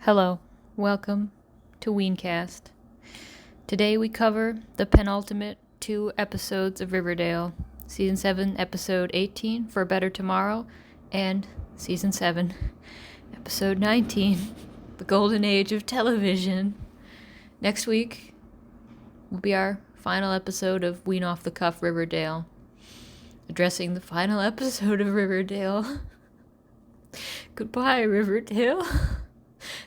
Hello, welcome to Weencast. Today we cover the penultimate 2 episodes of Riverdale, Season 7, Episode 18, For a Better Tomorrow, and Season 7, Episode 19, The Golden Age of Television. Next week will be our final episode of Ween Off the Cuff Riverdale, addressing the final episode of Riverdale. Goodbye, Riverdale.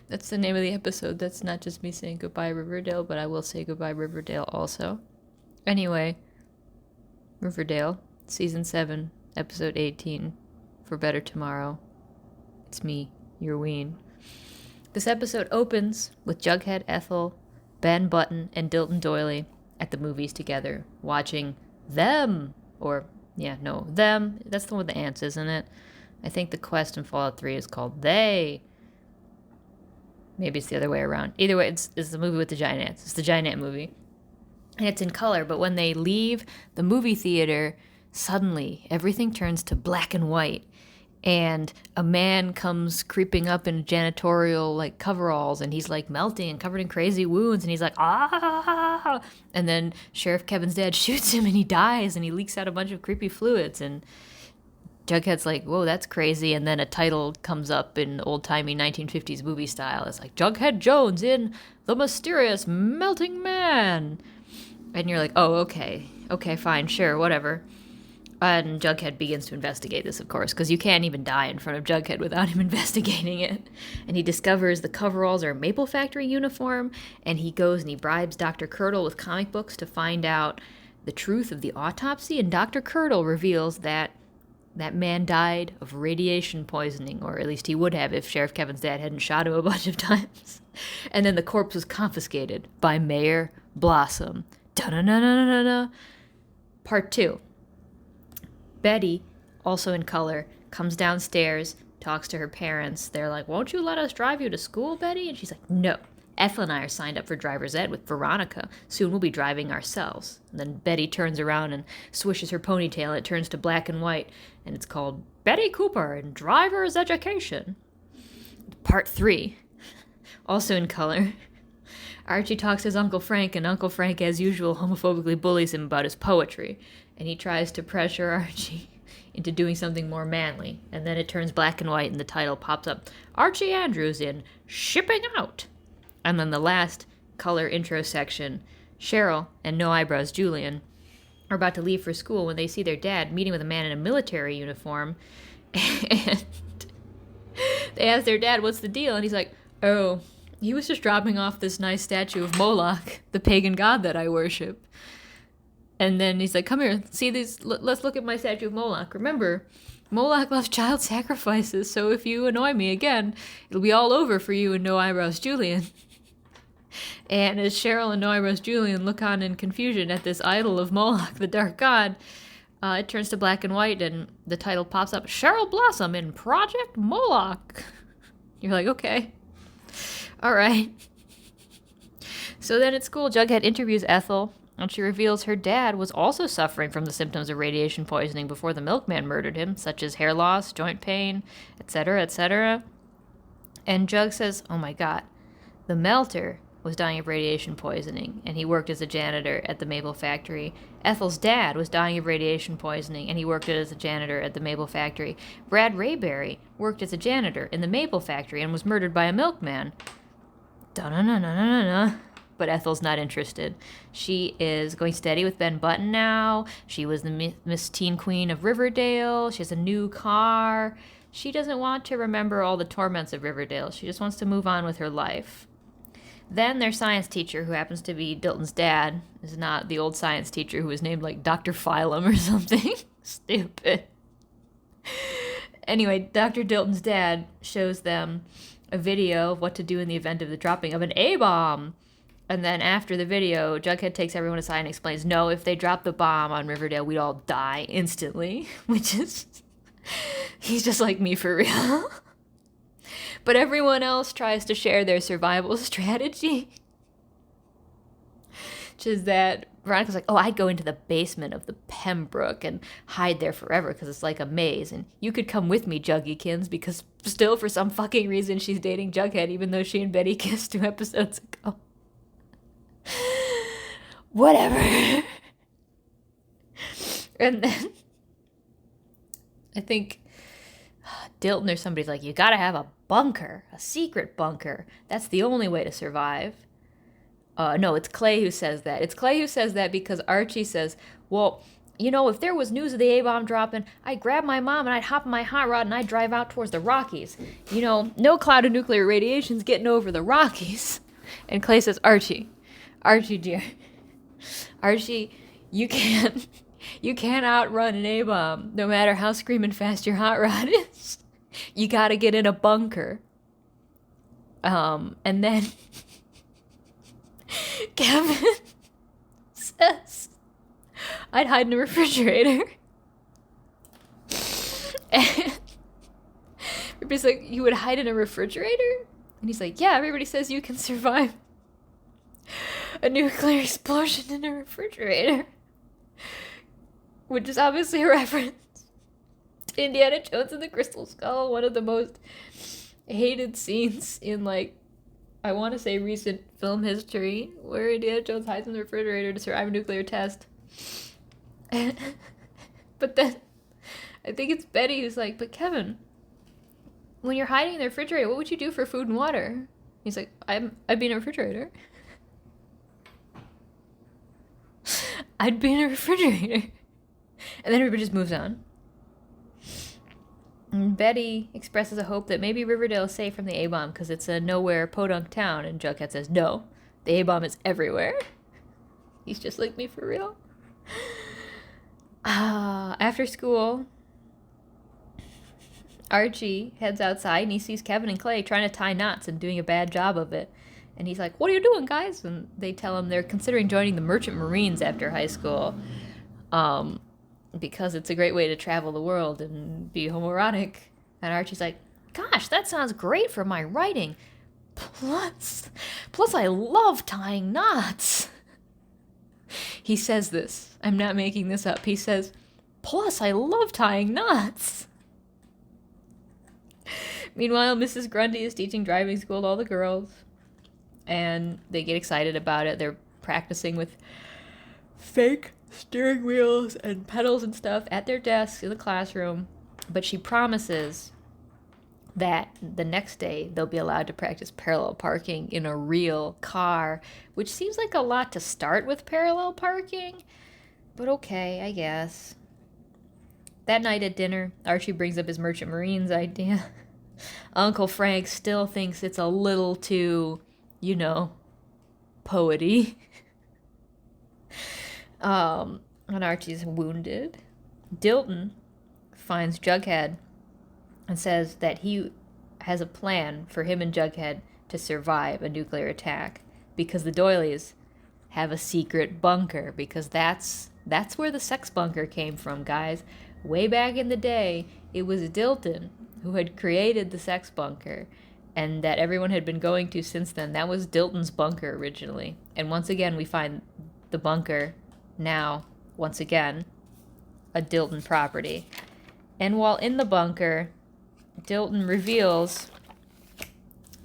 That's the name of the episode. That's not just me saying goodbye, Riverdale, but I will say goodbye, Riverdale also. Anyway, Riverdale, Season 7, Episode 18, For Better Tomorrow. It's me, your Ween. This episode opens with Jughead, Ethel, Ben Button, and Dilton Doily at the movies together, watching them. Them. That's the one with the ants, isn't it? I think the quest in Fallout 3 is called They. Maybe it's the other way around. Either way, it's the movie with the giant ants. It's the giant ant movie. And it's in color, but when they leave the movie theater, suddenly everything turns to black and white. And a man comes creeping up in janitorial coveralls, and he's melting and covered in crazy wounds, and he's like, ah! And then Sheriff Kevin's dad shoots him and he dies, and he leaks out a bunch of creepy fluids, and Jughead's like, whoa, that's crazy. And then a title comes up in old-timey 1950s movie style. It's like, Jughead Jones in The Mysterious Melting Man. And you're like, oh, okay, fine, sure, whatever. And Jughead begins to investigate this, of course, because you can't even die in front of Jughead without him investigating it. And he discovers the coveralls are a Maple Factory uniform, and he goes and he bribes Dr. Curdle with comic books to find out the truth of the autopsy, and Dr. Curdle reveals that man died of radiation poisoning, or at least he would have if Sheriff Kevin's dad hadn't shot him a bunch of times. And then the corpse was confiscated by Mayor Blossom. Da-na-na-na-na-na. Part 2. Betty, also in color, comes downstairs, talks to her parents. They're like, won't you let us drive you to school, Betty? And she's like, no. Ethel and I are signed up for driver's ed with Veronica. Soon we'll be driving ourselves. And then Betty turns around and swishes her ponytail, and it turns to black and white, and it's called Betty Cooper in Driver's Education. Part 3, also in color. Archie talks to his Uncle Frank, and Uncle Frank, as usual, homophobically bullies him about his poetry, and he tries to pressure Archie into doing something more manly. And then it turns black and white, and the title pops up, Archie Andrews in Shipping Out. And then the last color intro section, Cheryl and No Eyebrows Julian are about to leave for school when they see their dad meeting with a man in a military uniform. And they ask their dad, what's the deal? And he's like, oh, he was just dropping off this nice statue of Moloch, the pagan god that I worship. And then he's like, come here, see these, let's look at my statue of Moloch. Remember, Moloch loves child sacrifices, so if you annoy me again, it'll be all over for you and No Eyebrows Julian. And as Cheryl and No Eyebrows Julian look on in confusion at this idol of Moloch, the dark god, it turns to black and white, and the title pops up, Cheryl Blossom in Project Moloch. You're like, okay. All right. So then at school, Jughead interviews Ethel, and she reveals her dad was also suffering from the symptoms of radiation poisoning before the milkman murdered him, such as hair loss, joint pain, etc., etc. And Jug says, oh my god, the melter was dying of radiation poisoning, and he worked as a janitor at the Maple Factory. Ethel's dad was dying of radiation poisoning, and he worked as a janitor at the Maple Factory. Brad Rayberry worked as a janitor in the Maple Factory and was murdered by a milkman. Da-na-na-na-na-na-na. But Ethel's not interested. She is going steady with Ben Button now. She was the Miss Teen Queen of Riverdale. She has a new car. She doesn't want to remember all the torments of Riverdale. She just wants to move on with her life. Then their science teacher, who happens to be Dilton's dad, is not the old science teacher who was named Dr. Phylum or something. Stupid. Anyway, Dr. Dilton's dad shows them a video of what to do in the event of the dropping of an A-bomb. And then after the video, Jughead takes everyone aside and explains, no, if they drop the bomb on Riverdale, we'd all die instantly. Which is, he's just like me for real. But everyone else tries to share their survival strategy. Which is that Veronica's like, oh, I'd go into the basement of the Pembroke and hide there forever because it's like a maze. And you could come with me, Juggykins, because still for some fucking reason she's dating Jughead, even though she and Betty kissed 2 episodes ago. Whatever. And then I think Dilton or somebody's like, you gotta have a bunker, a secret bunker. That's the only way to survive. No, it's Clay who says that. It's Clay who says that because Archie says, well, you know, if there was news of the A-bomb dropping, I'd grab my mom and I'd hop in my hot rod and I'd drive out towards the Rockies. You know, no cloud of nuclear radiation's getting over the Rockies. And Clay says, Archie, dear, Archie, you can't outrun an A-bomb, no matter how screaming fast your hot rod is. You gotta get in a bunker. And then Kevin says, I'd hide in a refrigerator. And everybody's like, you would hide in a refrigerator? And he's like, yeah, everybody says you can survive a nuclear explosion in a refrigerator. Which is obviously a reference to Indiana Jones and the Crystal Skull, one of the most hated scenes in, like, I want to say recent film history, where Indiana Jones hides in the refrigerator to survive a nuclear test. But then, I think it's Betty who's like, but Kevin, when you're hiding in the refrigerator, what would you do for food and water? He's like, I'd be in a refrigerator. I'd be in a refrigerator. And then everybody just moves on. And Betty expresses a hope that maybe Riverdale is safe from the A-bomb because it's a nowhere podunk town. And Jughead says, no, the A-bomb is everywhere. He's just like me for real. After school, Archie heads outside and he sees Kevin and Clay trying to tie knots and doing a bad job of it. And he's like, what are you doing, guys? And they tell him they're considering joining the Merchant Marines after high school. Because it's a great way to travel the world and be homoerotic. And Archie's like, gosh, that sounds great for my writing. Plus I love tying knots. He says this. I'm not making this up. He says, plus I love tying knots. Meanwhile, Mrs. Grundy is teaching driving school to all the girls. And they get excited about it. They're practicing with fake steering wheels and pedals and stuff at their desks in the classroom. But she promises that the next day they'll be allowed to practice parallel parking in a real car, which seems like a lot to start with parallel parking. But okay, I guess. That night at dinner, Archie brings up his Merchant Marines idea. Uncle Frank still thinks it's a little too, you know, poety. And Archie's wounded. Dilton finds Jughead and says that he has a plan for him and Jughead to survive a nuclear attack because the Doilies have a secret bunker, because that's where the sex bunker came from, guys. Way back in the day, it was Dilton who had created the sex bunker and that everyone had been going to since then. That was Dilton's bunker originally. And once again, we find the bunker now, once again, a Dilton property. And while in the bunker, Dilton reveals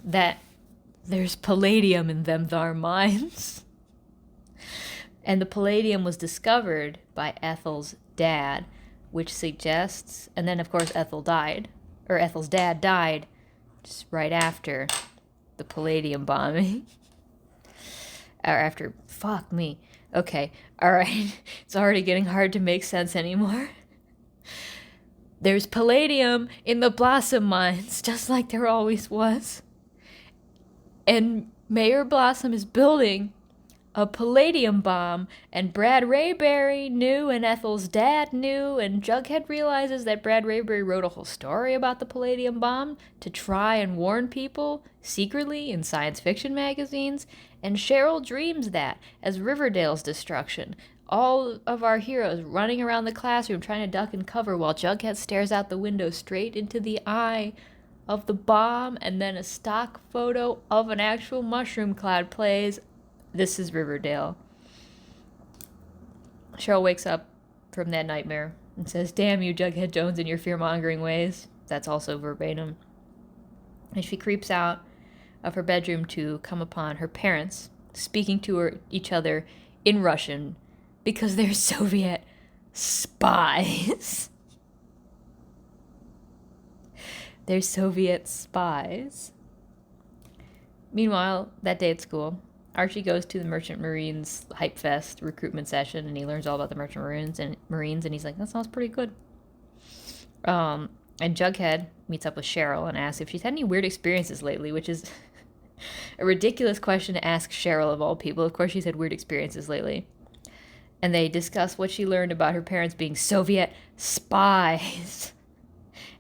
that there's palladium in them thar mines. And the palladium was discovered by Ethel's dad, which suggests, and then of course Ethel's dad died just right after the palladium bombing. Or after, fuck me. Okay, alright. It's already getting hard to make sense anymore. There's palladium in the Blossom mines, just like there always was. And Mayor Blossom is building a palladium bomb, and Brad Rayberry knew, and Ethel's dad knew, and Jughead realizes that Brad Rayberry wrote a whole story about the palladium bomb to try and warn people secretly in science fiction magazines, and Cheryl dreams that as Riverdale's destruction. All of our heroes running around the classroom trying to duck and cover while Jughead stares out the window straight into the eye of the bomb, and then a stock photo of an actual mushroom cloud plays. This is Riverdale. Cheryl wakes up from that nightmare and says, "Damn you, Jughead Jones, and your fear-mongering ways." That's also verbatim. And she creeps out of her bedroom to come upon her parents speaking to each other in Russian because they're Soviet spies. They're Soviet spies. Meanwhile, that day at school, Archie goes to the Merchant Marines Hype Fest recruitment session, and he learns all about the Merchant Marines, and he's like, "That sounds pretty good." And Jughead meets up with Cheryl and asks if she's had any weird experiences lately, which is a ridiculous question to ask Cheryl of all people. Of course she's had weird experiences lately. And they discuss what she learned about her parents being Soviet spies.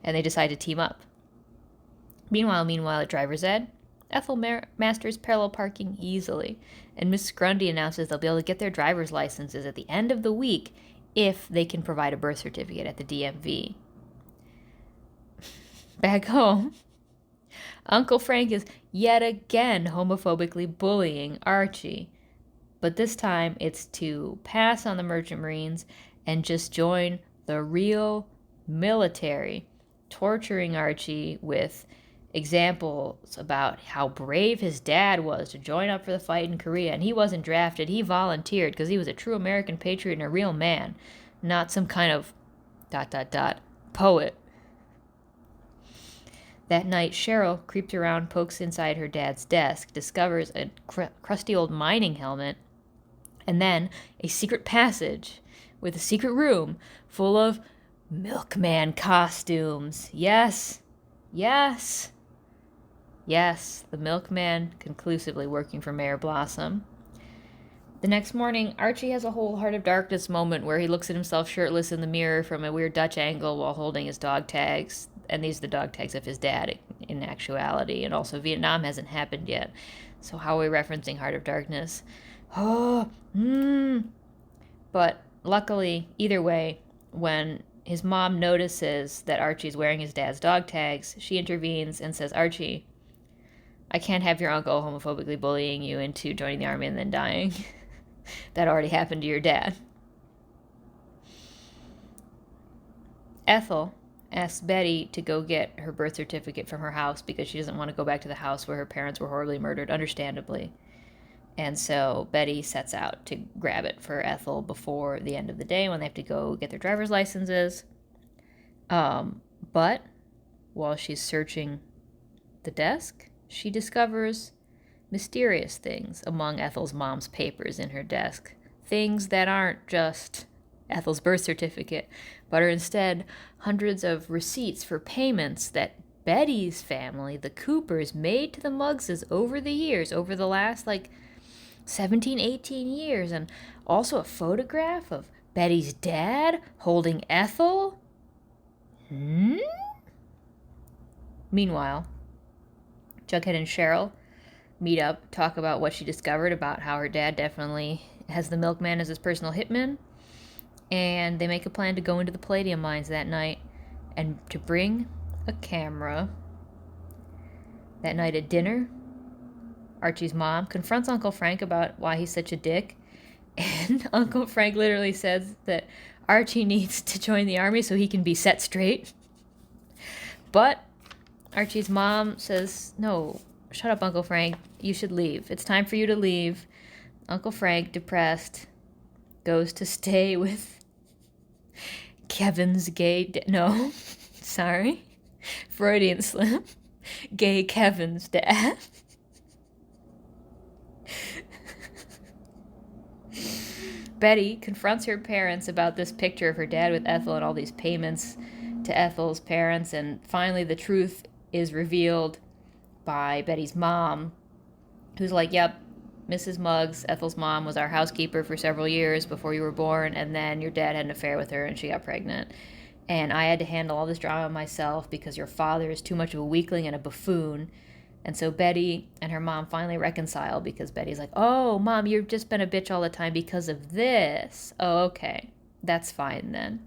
And they decide to team up. Meanwhile, at driver's ed, Ethel masters parallel parking easily, and Miss Grundy announces they'll be able to get their driver's licenses at the end of the week if they can provide a birth certificate at the DMV. Back home, Uncle Frank is yet again homophobically bullying Archie, but this time it's to pass on the Merchant Marines and just join the real military, torturing Archie with examples about how brave his dad was to join up for the fight in Korea, and he wasn't drafted, he volunteered because he was a true American patriot and a real man, not some kind of ... poet. That night, Cheryl creeps around, pokes inside her dad's desk, discovers a crusty old mining helmet, and then a secret passage with a secret room full of milkman costumes. Yes, the milkman conclusively working for Mayor Blossom. The next morning, Archie has a whole Heart of Darkness moment where he looks at himself shirtless in the mirror from a weird Dutch angle while holding his dog tags. And these are the dog tags of his dad in actuality. And also Vietnam hasn't happened yet. So how are we referencing Heart of Darkness? But luckily, either way, when his mom notices that Archie's wearing his dad's dog tags, she intervenes and says, "Archie, I can't have your uncle homophobically bullying you into joining the army and then dying." That already happened to your dad. Ethel asks Betty to go get her birth certificate from her house because she doesn't want to go back to the house where her parents were horribly murdered, understandably. And so Betty sets out to grab it for Ethel before the end of the day when they have to go get their driver's licenses. But while she's searching the desk, she discovers mysterious things among Ethel's mom's papers in her desk. Things that aren't just Ethel's birth certificate, but are instead hundreds of receipts for payments that Betty's family, the Coopers, made to the Muggses over the years, over the last 17, 18 years, and also a photograph of Betty's dad holding Ethel. Meanwhile, Jughead and Cheryl meet up, talk about what she discovered about how her dad definitely has the milkman as his personal hitman, and they make a plan to go into the palladium mines that night and to bring a camera. That night at dinner, Archie's mom confronts Uncle Frank about why he's such a dick, and Uncle Frank literally says that Archie needs to join the army so he can be set straight. But Archie's mom says, "No, shut up, Uncle Frank. You should leave. It's time for you to leave." Uncle Frank, depressed, goes to stay with Kevin's no, sorry, Freudian slip, gay Kevin's dad. Betty confronts her parents about this picture of her dad with Ethel and all these payments to Ethel's parents, and finally the truth is revealed by Betty's mom, who's like, "Yep, Mrs. Muggs, Ethel's mom, was our housekeeper for several years before you were born, and then your dad had an affair with her and she got pregnant. And I had to handle all this drama myself because your father is too much of a weakling and a buffoon." And so Betty and her mom finally reconcile because Betty's like, "Oh, Mom, you've just been a bitch all the time because of this. Oh, okay. That's fine then."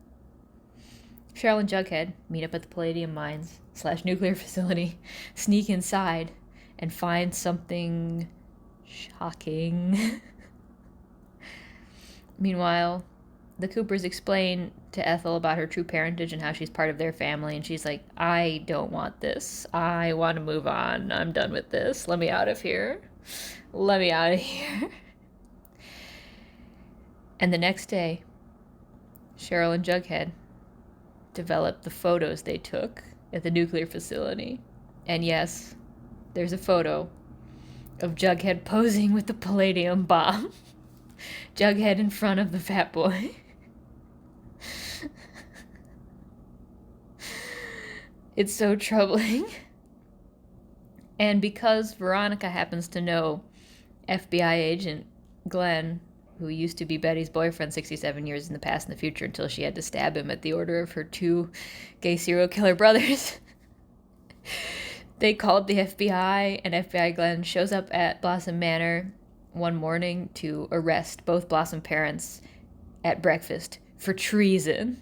Cheryl and Jughead meet up at the palladium mines / nuclear facility, sneak inside, and find something shocking. Meanwhile, the Coopers explain to Ethel about her true parentage and how she's part of their family, and she's like, I don't want this. I want to move on. I'm done with this. Let me out of here. Let me out of here. And the next day, Cheryl and Jughead developed the photos they took at the nuclear facility. And yes, there's a photo of Jughead posing with the palladium bomb. Jughead in front of the fat boy. It's so troubling. And because Veronica happens to know FBI agent Glenn, who used to be Betty's boyfriend 67 years in the past and the future until she had to stab him at the order of her 2 gay serial killer brothers, they called the FBI, and FBI Glenn shows up at Blossom Manor one morning to arrest both Blossom parents at breakfast for treason.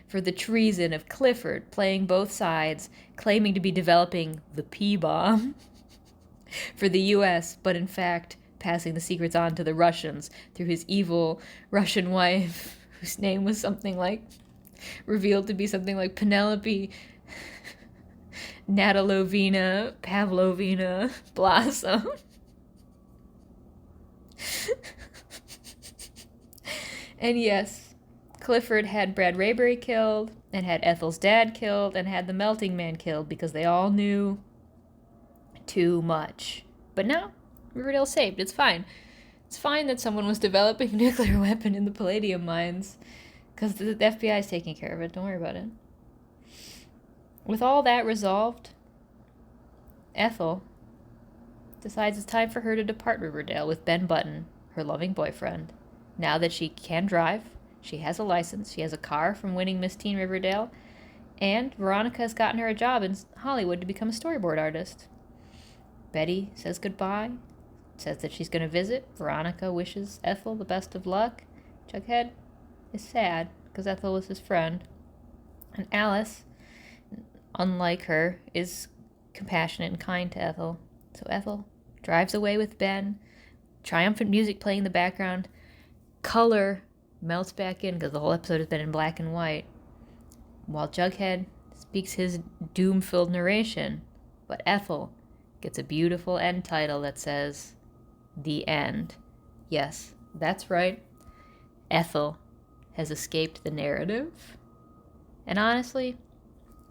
For the treason of Clifford playing both sides, claiming to be developing the P-bomb for the U.S., but in fact passing the secrets on to the Russians through his evil Russian wife, whose name was revealed to be something like Penelope Natalovina Pavlovina Blossom. And yes, Clifford had Brad Raybury killed, and had Ethel's dad killed, and had the Melting Man killed because they all knew too much. But now, Riverdale's saved. It's fine. It's fine that someone was developing a nuclear weapon in the palladium mines because the FBI is taking care of it. Don't worry about it. With all that resolved, Ethel decides it's time for her to depart Riverdale with Ben Button, her loving boyfriend. Now that she can drive, she has a license, she has a car from winning Miss Teen Riverdale, and Veronica has gotten her a job in Hollywood to become a storyboard artist. Betty says goodbye, says that she's going to visit. Veronica wishes Ethel the best of luck. Jughead is sad because Ethel was his friend. And Alice, unlike her, is compassionate and kind to Ethel. So Ethel drives away with Ben, triumphant music playing in the background, color melts back in because the whole episode has been in black and white, while Jughead speaks his doom-filled narration. But Ethel gets a beautiful end title that says, The End. Yes, that's right. Ethel has escaped the narrative. And honestly,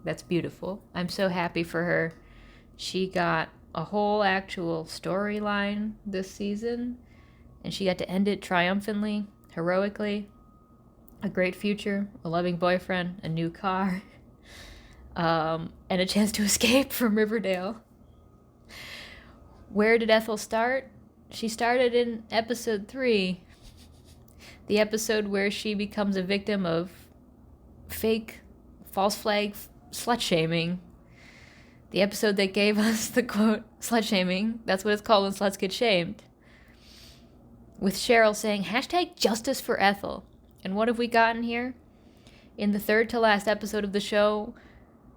that's beautiful. I'm so happy for her. She got a whole actual storyline this season, and she got to end it triumphantly, heroically. A great future, a loving boyfriend, a new car, and a chance to escape from Riverdale. Where did Ethel start? She started in episode 3, the episode where she becomes a victim of fake, false flag slut-shaming. The episode that gave us the quote, slut-shaming, that's what it's called when sluts get shamed. With Cheryl saying, #justice for Ethel. And what have we gotten here? In the third to last episode of the show,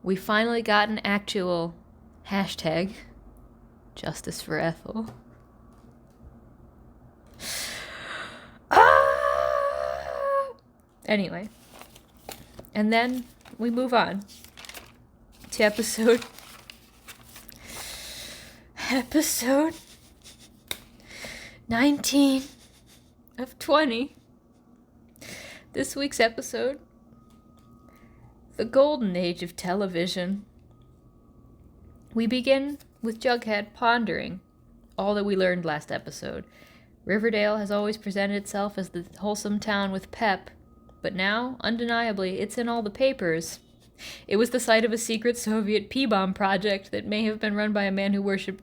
we finally got an actual #justice for Ethel. Anyway. And then we move on to episode 19 of 20. This week's episode, the golden age of television. We begin with Jughead pondering all that we learned last episode. Riverdale has always presented itself as the wholesome town with pep, but now, undeniably, it's in all the papers. It was the site of a secret Soviet P-bomb project that may have been run by a man who worshipped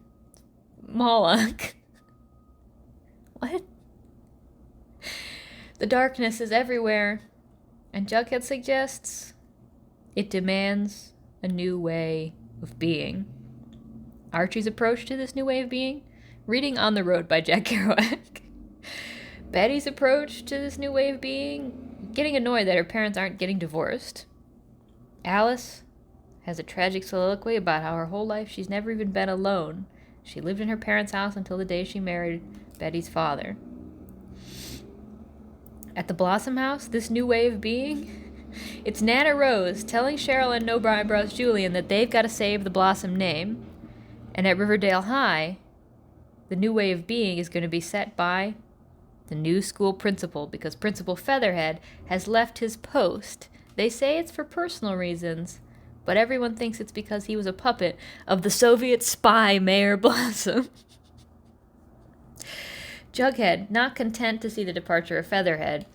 Moloch. What? The darkness is everywhere, and Jughead suggests it demands a new way of being. Archie's approach to this new way of being? Reading On the Road by Jack Kerouac. Betty's approach to this new way of being? Getting annoyed that her parents aren't getting divorced. Alice has a tragic soliloquy about how her whole life she's never even been alone. She lived in her parents' house until the day she married Betty's father. At the Blossom House, this new way of being, it's Nana Rose telling Cheryl and No Brian Bros. Julian that they've got to save the Blossom name. And at Riverdale High, the new way of being is going to be set by the new school principal, because Principal Featherhead has left his post. They say it's for personal reasons, but everyone thinks it's because he was a puppet of the Soviet spy Mayor Blossom. Jughead, not content to see the departure of Featherhead,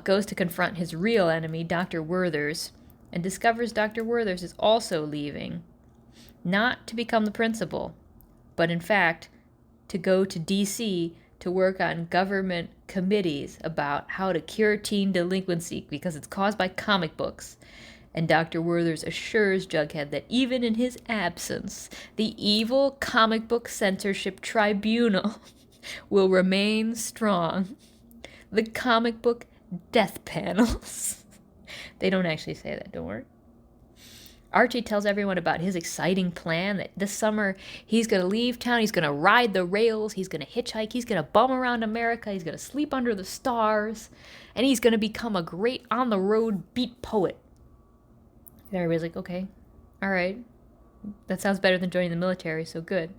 goes to confront his real enemy, Dr. Werthers, and discovers Dr. Werthers is also leaving. Not to become the principal, but in fact, to go to D.C. to work on government committees about how to cure teen delinquency because it's caused by comic books. And Dr. Werthers assures Jughead that even in his absence, the evil comic book censorship tribunal will remain strong. The comic book death panels. They don't actually say that, don't worry. Archie tells everyone about his exciting plan that this summer he's going to leave town, he's going to ride the rails, he's going to hitchhike, he's going to bum around America, he's going to sleep under the stars, and he's going to become a great on-the-road beat poet. And everybody's like, okay, all right, that sounds better than joining the military, so good.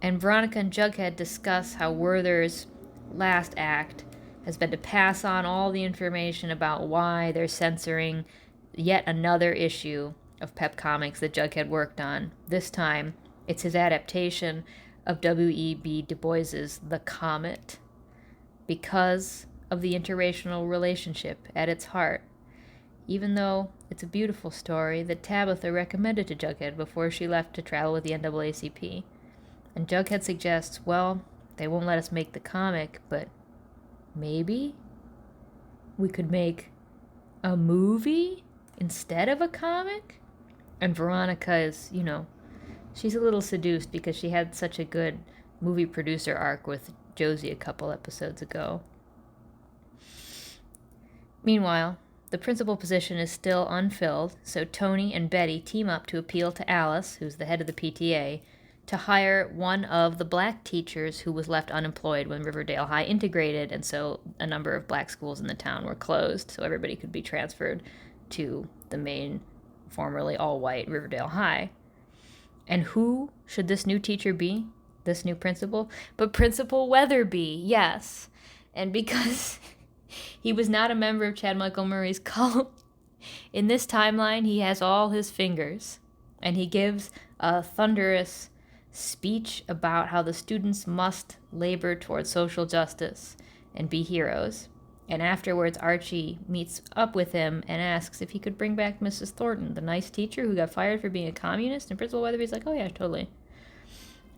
And Veronica and Jughead discuss how Werther's last act has been to pass on all the information about why they're censoring yet another issue of Pep Comics that Jughead worked on. This time, it's his adaptation of W.E.B. Du Bois's The Comet, because of the interracial relationship at its heart, even though it's a beautiful story that Tabitha recommended to Jughead before she left to travel with the NAACP. And Jughead suggests, well, they won't let us make the comic, but maybe we could make a movie instead of a comic? And Veronica is, she's a little seduced because she had such a good movie producer arc with Josie a couple episodes ago. Meanwhile, the principal position is still unfilled, so Tony and Betty team up to appeal to Alice, who's the head of the PTA, to hire one of the black teachers who was left unemployed when Riverdale High integrated, and so a number of black schools in the town were closed, so everybody could be transferred to the main, formerly all-white Riverdale High. And who should this new teacher be? This new principal? But Principal Weatherby, yes. And because he was not a member of Chad Michael Murray's cult, in this timeline he has all his fingers. And he gives a thunderous speech about how the students must labor towards social justice and be heroes. And afterwards, Archie meets up with him and asks if he could bring back Mrs. Thornton, the nice teacher who got fired for being a communist. And Principal Weatherby's like, oh yeah, totally.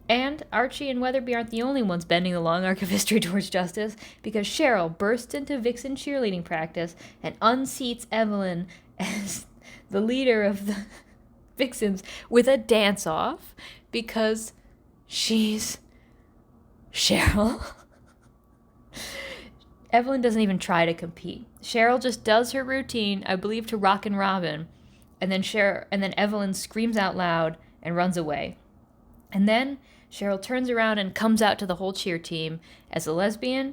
And Archie and Weatherby aren't the only ones bending the long arc of history towards justice, because Cheryl bursts into Vixen cheerleading practice and unseats Evelyn as the leader of the Vixens with a dance-off because she's Cheryl. Evelyn doesn't even try to compete. Cheryl just does her routine, I believe, to Rockin' Robin, and then Evelyn screams out loud and runs away. And then Cheryl turns around and comes out to the whole cheer team as a lesbian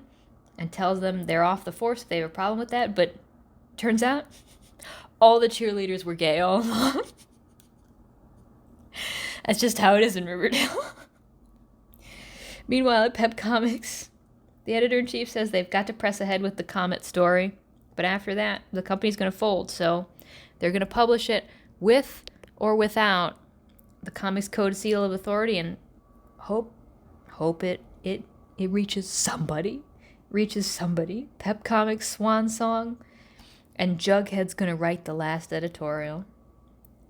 and tells them they're off the force if they have a problem with that, but turns out all the cheerleaders were gay all along. That's just how it is in Riverdale. Meanwhile, at Pep Comics, the editor-in-chief says they've got to press ahead with the Comet story, but after that, the company's going to fold, so they're going to publish it with or without the Comics Code seal of authority, and hope it reaches somebody. Pep Comics swan song, and Jughead's going to write the last editorial.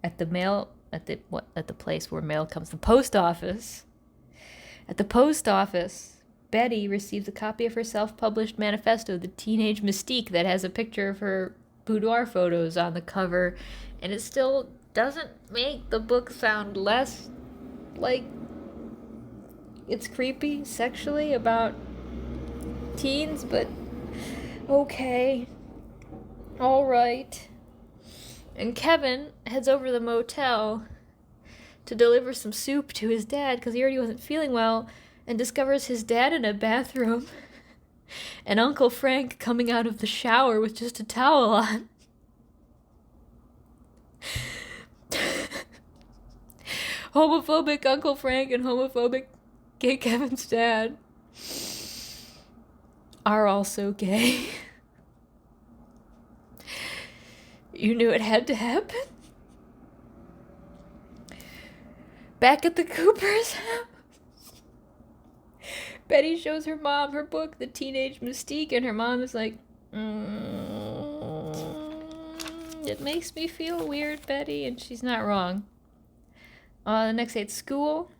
At the place where mail comes, the post office. At the post office, Betty receives a copy of her self-published manifesto, The Teenage Mystique, that has a picture of her boudoir photos on the cover, and it still doesn't make the book sound less like it's creepy sexually about teens, but okay. All right. And Kevin heads over to the motel to deliver some soup to his dad because he already wasn't feeling well, and discovers his dad in a bathroom And Uncle Frank coming out of the shower with just a towel on. Homophobic Uncle Frank and homophobic gay Kevin's dad are also gay. You knew it had to happen? Back at the Cooper's house, Betty shows her mom her book, The Teenage Mystique, and her mom is like, it makes me feel weird, Betty, and she's not wrong. The next day at school,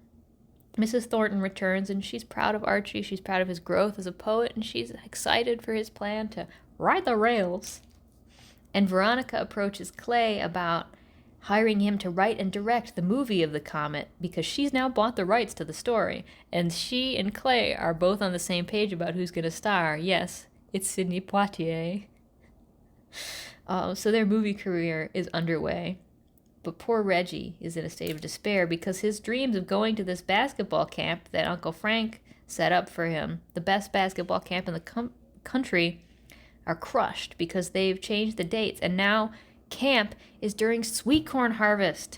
Mrs. Thornton returns, and she's proud of Archie. She's proud of his growth as a poet, and she's excited for his plan to ride the rails. And Veronica approaches Clay about hiring him to write and direct the movie of the comet because she's now bought the rights to the story. And she and Clay are both on the same page about who's going to star. Yes, it's Sidney Poitier. So their movie career is underway. But poor Reggie is in a state of despair because his dreams of going to this basketball camp that Uncle Frank set up for him, the best basketball camp in the country, are crushed because they've changed the dates. And now camp is during sweet corn harvest.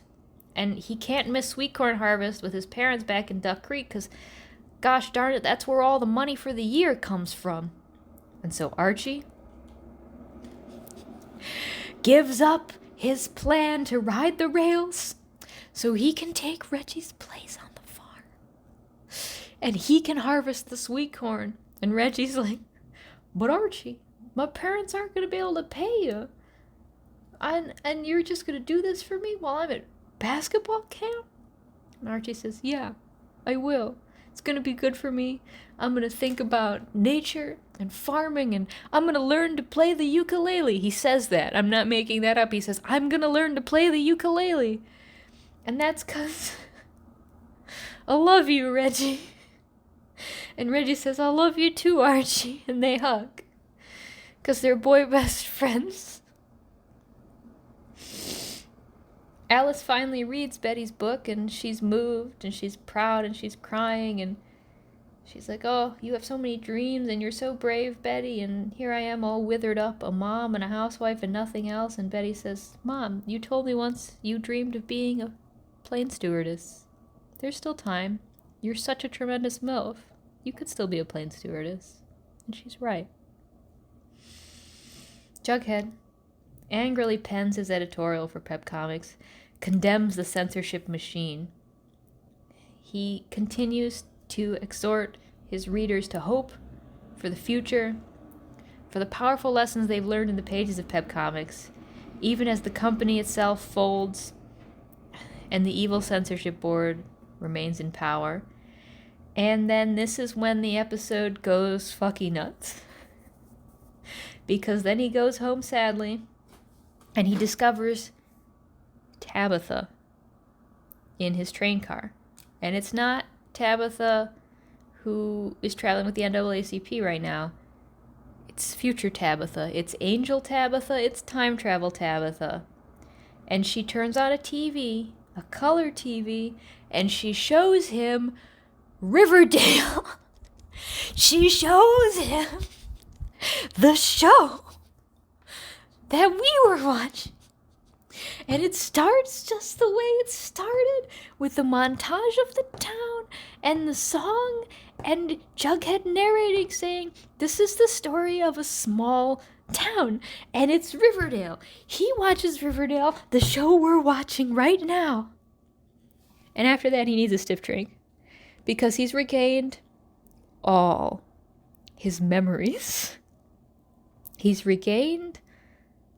And he can't miss sweet corn harvest with his parents back in Duck Creek because, gosh darn it, that's where all the money for the year comes from. And so Archie gives up his plan to ride the rails so he can take Reggie's place on the farm. And he can harvest the sweet corn. And Reggie's like, but Archie, my parents aren't going to be able to pay you. And you're just going to do this for me while I'm at basketball camp? And Archie says, yeah, I will. It's going to be good for me. I'm going to think about nature and farming, and I'm going to learn to play the ukulele. He says that. I'm not making that up. He says, I'm going to learn to play the ukulele. And that's because I love you, Reggie. And Reggie says, I love you too, Archie. And they hug because they're boy best friends. Alice finally reads Betty's book, and she's moved, and she's proud, and she's crying, and she's like, oh, you have so many dreams, and you're so brave, Betty, and here I am all withered up, a mom and a housewife and nothing else. And Betty says, Mom, you told me once you dreamed of being a plane stewardess. There's still time. You're such a tremendous MILF. You could still be a plane stewardess. And she's right. Jughead angrily pens his editorial for Pep Comics, condemns the censorship machine. He continues to exhort his readers to hope for the future, for the powerful lessons they've learned in the pages of Pep Comics, even as the company itself folds and the evil censorship board remains in power. And then this is when the episode goes fucking nuts. Because then he goes home sadly, and he discovers Tabitha in his train car. And it's not Tabitha who is traveling with the NAACP right now. It's future Tabitha. It's Angel Tabitha. It's time travel Tabitha. And she turns on a TV, a color TV, and she shows him Riverdale. She shows him the show that we were watching. And it starts just the way it started, with the montage of the town and the song and Jughead narrating, saying, this is the story of a small town, and it's Riverdale. He watches Riverdale, the show we're watching right now. And after that, he needs a stiff drink, because he's regained all his memories. He's regained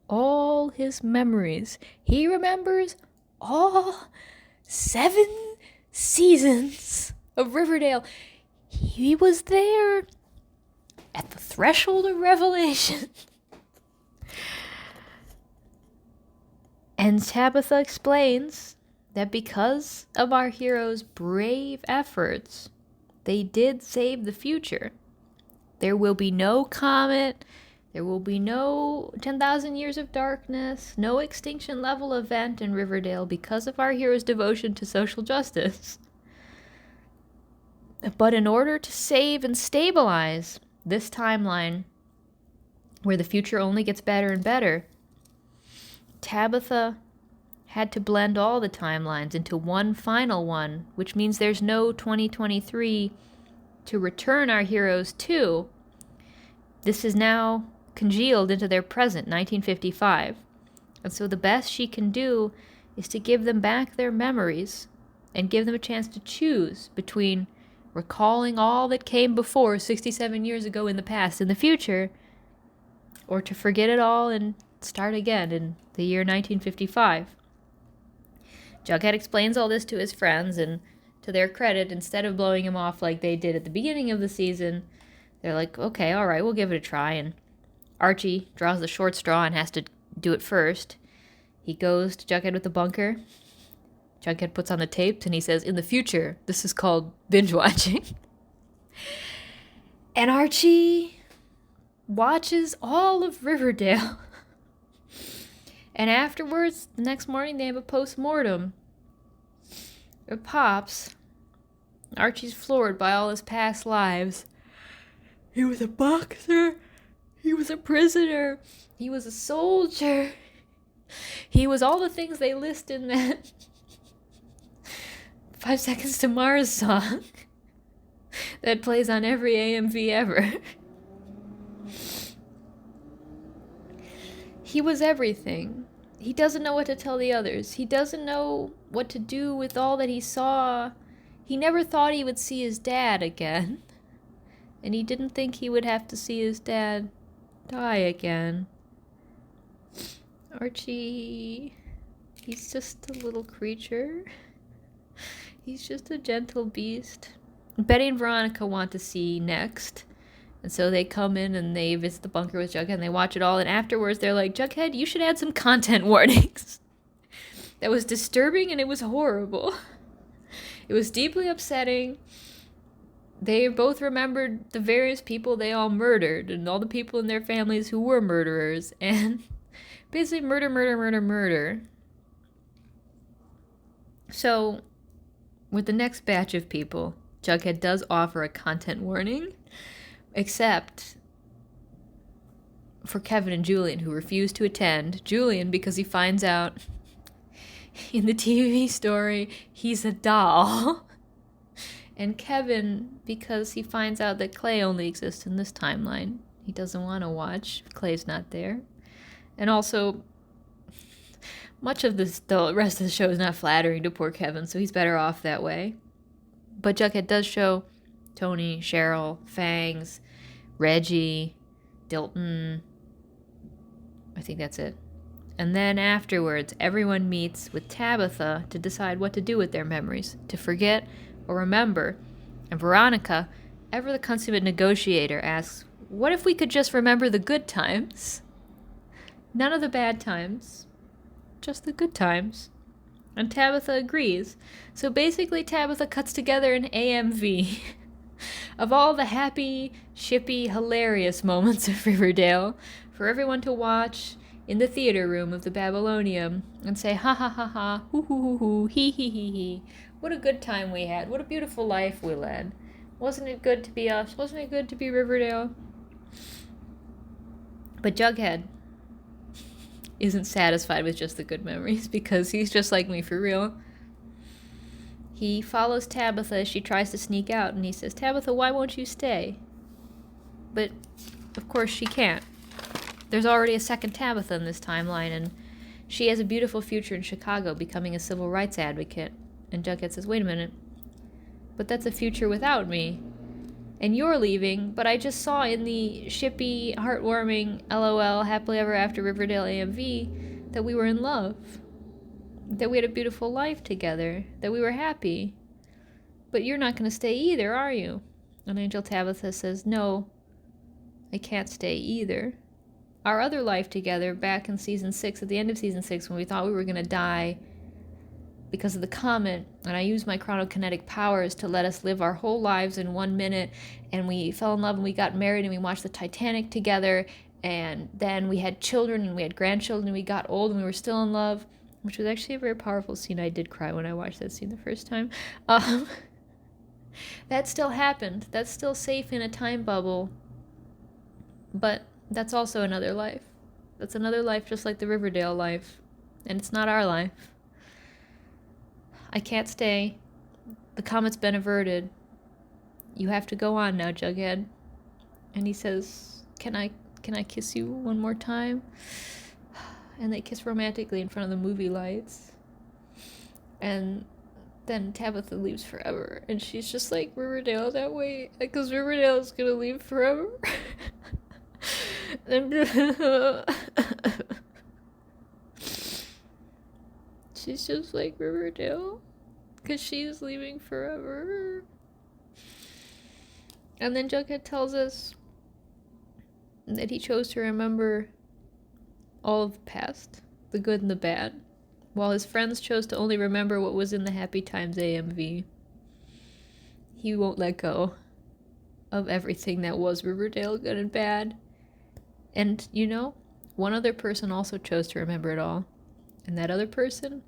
all his memories. He remembers all 7 seasons of Riverdale. He was there at the threshold of revelation. And Tabitha explains that because of our heroes' brave efforts, they did save the future. There will be no comet. There will be no 10,000 years of darkness, no extinction level event in Riverdale because of our heroes' devotion to social justice. But in order to save and stabilize this timeline, where the future only gets better and better, Tabitha had to blend all the timelines into one final one, which means there's no 2023 to return our heroes to. This is now congealed into their present, 1955. And so the best she can do is to give them back their memories and give them a chance to choose between recalling all that came before 67 years ago in the past, in the future, or to forget it all and start again in the year 1955. Jughead explains all this to his friends, and to their credit, instead of blowing him off like they did at the beginning of the season, they're like, okay, all right, we'll give it a try. And Archie draws the short straw and has to do it first. He goes to Jughead with the bunker. Jughead puts on the tapes and he says, in the future, this is called binge watching. And Archie watches all of Riverdale. And afterwards, the next morning, they have a post-mortem. It pops. Archie's floored by all his past lives. He was a boxer. He was a prisoner. He was a soldier. He was all the things they list in that 5 Seconds to Mars song that plays on every AMV ever. He was everything. He doesn't know what to tell the others. He doesn't know what to do with all that he saw. He never thought he would see his dad again. And he didn't think he would have to see his dad die again. Archie, he's just a little creature. He's just a gentle beast. Betty and Veronica want to see next. And so they come in and they visit the bunker with Jughead and they watch it all. And afterwards they're like, Jughead, you should add some content warnings. That was disturbing and it was horrible. It was deeply upsetting. They both remembered the various people they all murdered and all the people in their families who were murderers. And basically murder. So with the next batch of people, Jughead does offer a content warning. Except for Kevin and Julian, who refuse to attend. Julian, because he finds out in the TV story he's a doll. And Kevin, because he finds out that Clay only exists in this timeline. He doesn't want to watch if Clay's not there. And also, much of the rest of the show is not flattering to poor Kevin, so he's better off that way. But Jughead does show Tony, Cheryl, Fangs, Reggie, Dilton. I think that's it. And then afterwards, everyone meets with Tabitha to decide what to do with their memories, to forget or remember. And Veronica, ever the consummate negotiator, asks, what if we could just remember the good times? None of the bad times, just the good times. And Tabitha agrees. So basically, Tabitha cuts together an AMV of all the happy, shippy, hilarious moments of Riverdale for everyone to watch in the theater room of the Babylonium and say, ha ha ha ha, hoo hoo hoo hoo, hee hee hee hee. What a good time we had. What a beautiful life we led. Wasn't it good to be us? Wasn't it good to be Riverdale? But Jughead isn't satisfied with just the good memories because he's just like me for real. He follows Tabitha as she tries to sneak out, and he says, Tabitha, why won't you stay? But, of course, she can't. There's already a second Tabitha in this timeline, and she has a beautiful future in Chicago becoming a civil rights advocate. And Jughead says, wait a minute, but that's a future without me. And you're leaving, but I just saw in the shippy, heartwarming, LOL, happily ever after Riverdale AMV that we were in love. That we had a beautiful life together, that we were happy. But you're not going to stay either, are you? And Angel Tabitha says, no, I can't stay either. Our other life together back in season 6, at the end of season 6, when we thought we were going to die because of the comet, and I used my chronokinetic powers to let us live our whole lives in 1 minute, and we fell in love and we got married and we watched the Titanic together, and then we had children and we had grandchildren and we got old and we were still in love, which was actually a very powerful scene. I did cry when I watched that scene the first time. That still happened. That's still safe in a time bubble But that's also another life. That's another life just like the Riverdale life. And it's not our life. I can't stay. The comet's been averted. You have to go on now, Jughead. And he says, Can I kiss you one more time? And they kiss romantically in front of the movie lights. And then Tabitha leaves forever. And she's just like, Riverdale that way? Because Riverdale is going to leave forever? She's just like Riverdale. Because she's leaving forever. And then Jughead tells us that he chose to remember all of the past, the good and the bad, while his friends chose to only remember what was in the Happy Times AMV. He won't let go of everything that was Riverdale, good and bad. And, you know, one other person also chose to remember it all. And that other person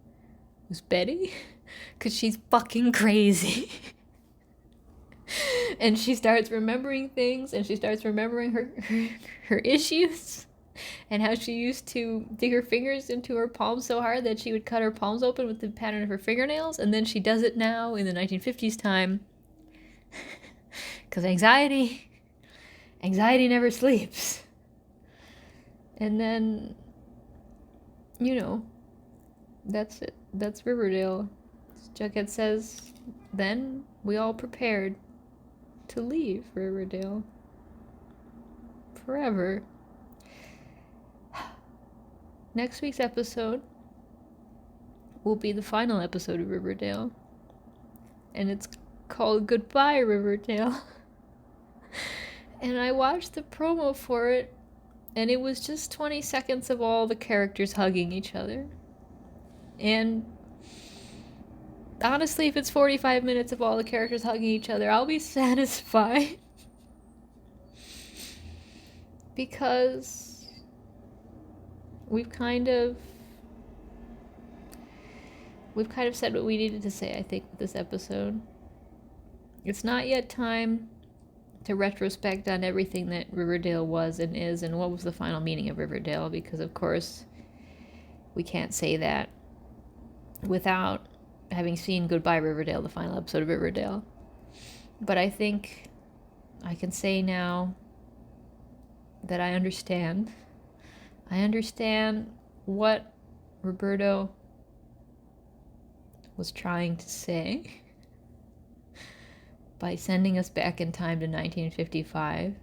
was Betty, because she's fucking crazy. And she starts remembering things, and she starts remembering her issues, and how she used to dig her fingers into her palms so hard that she would cut her palms open with the pattern of her fingernails, and then she does it now in the 1950s time. Because anxiety never sleeps. And then, you know, that's it. That's Riverdale. Jughead says, then we all prepared to leave Riverdale forever. Next week's episode will be the final episode of Riverdale, and it's called Goodbye Riverdale. And I watched the promo for it, and it was just 20 seconds of all the characters hugging each other. And honestly, if it's 45 minutes of all the characters hugging each other, I'll be satisfied. Because we've kind of said what we needed to say, I think, with this episode. It's not yet time to retrospect on everything that Riverdale was and is, and what was the final meaning of Riverdale, because, of course, we can't say that without having seen Goodbye Riverdale, the final episode of Riverdale. But I think I can say now that I understand. I understand what Roberto was trying to say by sending us back in time to 1955.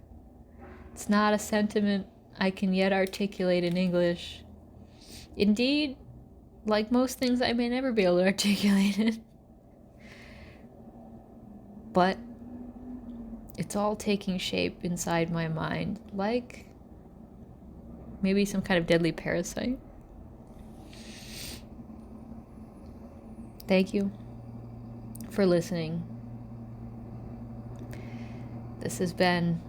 It's not a sentiment I can yet articulate in English. Indeed, like most things, I may never be able to articulate it. But it's all taking shape inside my mind, like maybe some kind of deadly parasite. Thank you for listening. This has been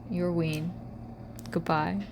your Ween. Goodbye.